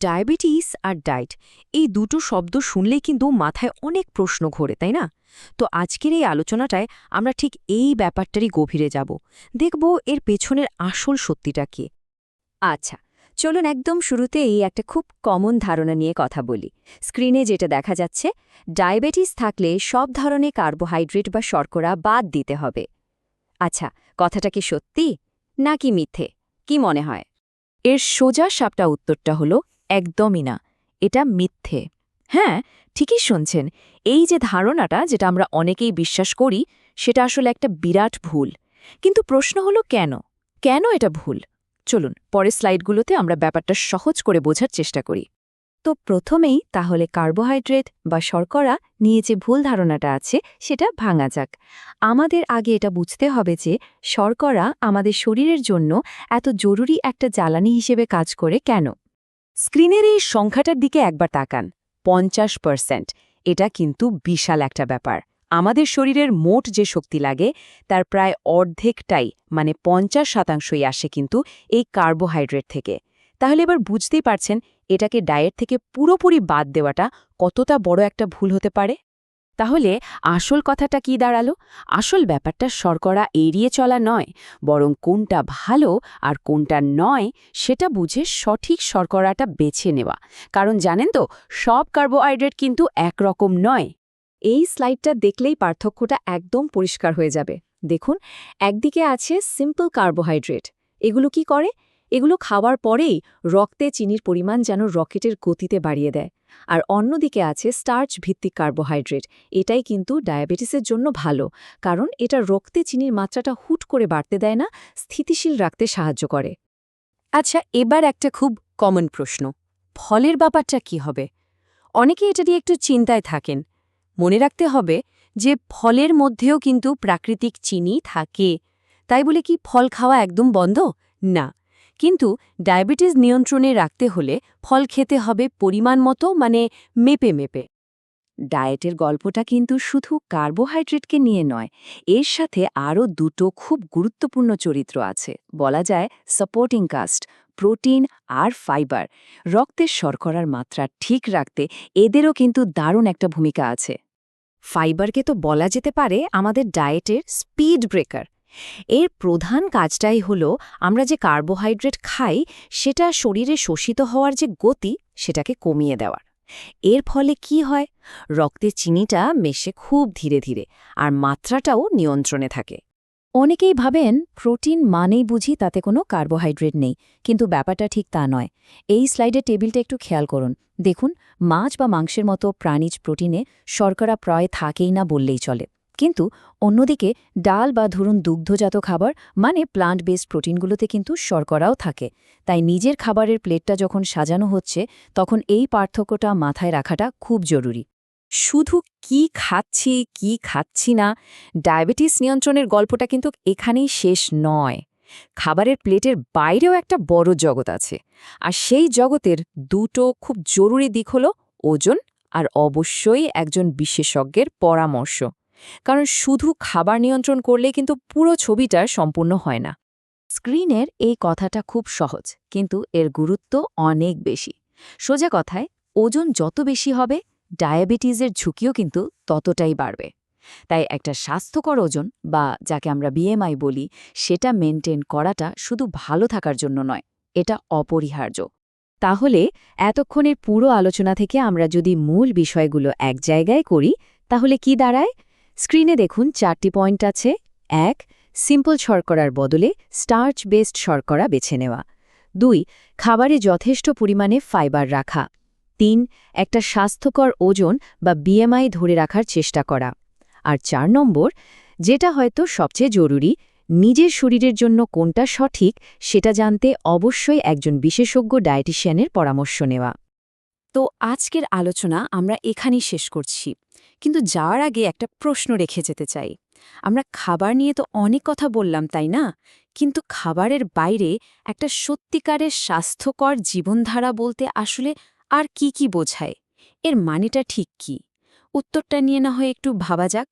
Diabetes আর diet এই দুটো শব্দ শুনলেই কিন্তু মাথায় অনেক প্রশ্ন ঘোরে, তাই না? তো আজকের এই আলোচনাটায় আমরা ঠিক এই ব্যাপারটারই গভীরে যাব, দেখব এর পেছনের আসল সত্যিটা কি। আচ্ছা, চলুন একদম শুরুতে এই একটা খুব কমন ধারণা নিয়ে কথা বলি। স্ক্রিনে যেটা দেখা যাচ্ছে, ডায়াবেটিস থাকলে সব ধরনের কার্বোহাইড্রেট বা শর্করা বাদ দিতে হবে। আচ্ছা, কথাটা কি সত্যি নাকি মিথ্যে, কি মনে হয়? এর সোজা সাপটা উত্তরটা হলো একদমই না, এটা মিথ্যে। হ্যাঁ, ঠিকই শুনছেন। এই যে ধারণাটা, যেটা আমরা অনেকেই বিশ্বাস করি, সেটা আসলে একটা বিরাট ভুল। কিন্তু প্রশ্ন হলো কেন কেন এটা ভুল? চলুন পরের স্লাইডগুলোতে আমরা ব্যাপারটা সহজ করে বোঝার চেষ্টা করি। তো প্রথমেই তাহলে কার্বোহাইড্রেট বা শর্করা নিয়ে যে ভুল ধারণাটা আছে সেটা ভাঙা যাক। আমাদের আগে এটা বুঝতে হবে যে শর্করা আমাদের শরীরের জন্য এত জরুরি একটা জ্বালানি হিসেবে কাজ করে কেন। স্ক্রিনের এই সংখ্যাটার দিকে একবার তাকান, 50%। এটা কিন্তু বিশাল একটা ব্যাপার। আমাদের শরীরের মোট যে শক্তি লাগে তার প্রায় অর্ধেকটাই, মানে 50%ই আসে কিন্তু এই কার্বোহাইড্রেট থেকে। তাহলে এবার বুঝতেই পারছেন এটাকে ডায়েট থেকে পুরোপুরি বাদ দেওয়াটা কতটা বড় একটা ভুল হতে পারে। তাহলে আসল কথাটা কি দাঁড়ালো? আসল ব্যাপারটা শর্করা এড়িয়ে চলা নয়, বরং কোনটা ভালো আর কোনটা নয় সেটা বুঝে সঠিক শর্করাটা বেছে নেওয়া। কারণ জানেন তো, সব কার্বোহাইড্রেট কিন্তু একরকম নয়। এই স্লাইডটা দেখলেই পার্থক্যটা একদম পরিষ্কার হয়ে যাবে। দেখুন, একদিকে আছে সিম্পল কার্বোহাইড্রেট। এগুলো কি করে? এগুলো খাওয়ার পরেই রক্তে চিনির পরিমাণ যেন রকেটের গতিতে বাড়িয়ে দেয়। আর অন্যদিকে আছে স্টার্চ ভিত্তিক কার্বোহাইড্রেট। এটাই কিন্তু ডায়াবেটিসের জন্য ভালো, কারণ এটা রক্তে চিনির মাত্রাটা হুট করে বাড়তে দেয় না, স্থিতিশীল রাখতে সাহায্য করে। আচ্ছা, এবার একটা খুব কমন প্রশ্ন, ফলের ব্যাপারটা কি হবে? অনেকে এটা নিয়ে একটু চিন্তায় থাকেন। মনে রাখতে হবে যে ফলের মধ্যেও কিন্তু প্রাকৃতিক চিনি থাকে। তাই বলে কি ফল খাওয়া একদম বন্ধ? না। কিন্তু ডায়াবেটিস নিয়ন্ত্রণে রাখতে হলে ফল খেতে হবে পরিমাণ মতো, মানে মেপে মেপে। ডায়েটের গল্পটা কিন্তু শুধু কার্বোহাইড্রেটকে নিয়ে নয়, এর সাথে আরও দুটো খুব গুরুত্বপূর্ণ চরিত্র আছে, বলা যায় সাপোর্টিং কাস্ট, প্রোটিন আর ফাইবার। রক্তের শর্করার মাত্রা ঠিক রাখতে এদেরও কিন্তু দারুণ একটা ভূমিকা আছে। ফাইবারকে তো বলা যেতে পারে আমাদের ডায়েটের স্পিড ব্রেকার। এর প্রধান কাজটাই হলো আমরা যে কার্বোহাইড্রেট খাই সেটা শরীরে শোষিত হওয়ার যে গতি সেটাকে কমিয়ে দেওয়ার। এর ফলে কি হয়? রক্তে চিনিটা মেশে খুব ধীরে ধীরে, আর মাত্রাটাও নিয়ন্ত্রণে থাকে। অনেকেই ভাবেন প্রোটিন মানেই বুঝি তাতে কোনো কার্বোহাইড্রেট নেই, কিন্তু ব্যাপারটা ঠিক তা নয়। এই স্লাইডের টেবিলটা একটু খেয়াল করুন। দেখুন, মাছ বা মাংসের মতো প্রাণীজ প্রোটিনে শর্করা প্রায় থাকেই না বললেই চলে। কিন্তু অন্যদিকে ডাল বা ধরুন দুগ্ধজাত খাবার, মানে প্লান্ট বেসড প্রোটিনগুলোতে কিন্তু শর্করাও থাকে। তাই নিজের খাবারের প্লেটটা যখন সাজানো হচ্ছে, তখন এই পার্থক্যটা মাথায় রাখাটা খুব জরুরি। শুধু কি খাচ্ছি কি খাচ্ছি না, ডায়াবেটিস নিয়ন্ত্রণের গল্পটা কিন্তু এখানেই শেষ নয়। খাবারের প্লেটের বাইরেও একটা বড় জগৎ আছে, আর সেই জগতের দুটো খুব জরুরি দিক হল ওজন আর অবশ্যই একজন বিশেষজ্ঞের পরামর্শ। কারণ শুধু খাবার নিয়ন্ত্রণ করলে কিন্তু পুরো ছবিটা সম্পূর্ণ হয় না। স্ক্রিনের এই কথাটা খুব সহজ, কিন্তু এর গুরুত্ব অনেক বেশি। সোজা কথায়, ওজন যত বেশি হবে ডায়াবেটিসের ঝুঁকিও কিন্তু ততটাই বাড়বে। তাই একটা স্বাস্থ্যকর ওজন, বা যাকে আমরা বিএমআই বলি, সেটা মেনটেন করাটা শুধু ভালো থাকার জন্য নয়, এটা অপরিহার্য। তাহলে এতক্ষণের পুরো আলোচনা থেকে আমরা যদি মূল বিষয়গুলো এক জায়গায় করি, তাহলে কি দাঁড়ায়? স্ক্রিনে দেখুন 4টি পয়েন্ট আছে। 1. সিম্পল শর্করার বদলে স্টার্চ বেসড শর্করা বেছে নেওয়া। 2. খাবারে যথেষ্ট পরিমাণে ফাইবার রাখা। 3. একটা স্বাস্থ্যকর ওজন বা বিএমআই ধরে রাখার চেষ্টা করা। আর 4 নম্বর, যেটা হয়তো সবচেয়ে জরুরি, নিজের শরীরের জন্য কোনটা সঠিক সেটা জানতে অবশ্যই একজন বিশেষজ্ঞ ডায়েটিশিয়ানের পরামর্শ নেওয়া। তো আজকের আলোচনা আমরা এখানেই শেষ করছি, কিন্তু যাওয়ার আগে একটা প্রশ্ন রেখে যেতে চাই। আমরা খাবার নিয়ে তো অনেক কথা বললাম, তাই না? কিন্তু খাবারের বাইরে একটা সত্যিকারের স্বাস্থ্যকর জীবনধারা বলতে আসলে আর কি কি বোঝায়? এর মানেটা ঠিক কি? উত্তরটা নিয়ে না হয় একটু ভাবা যাক।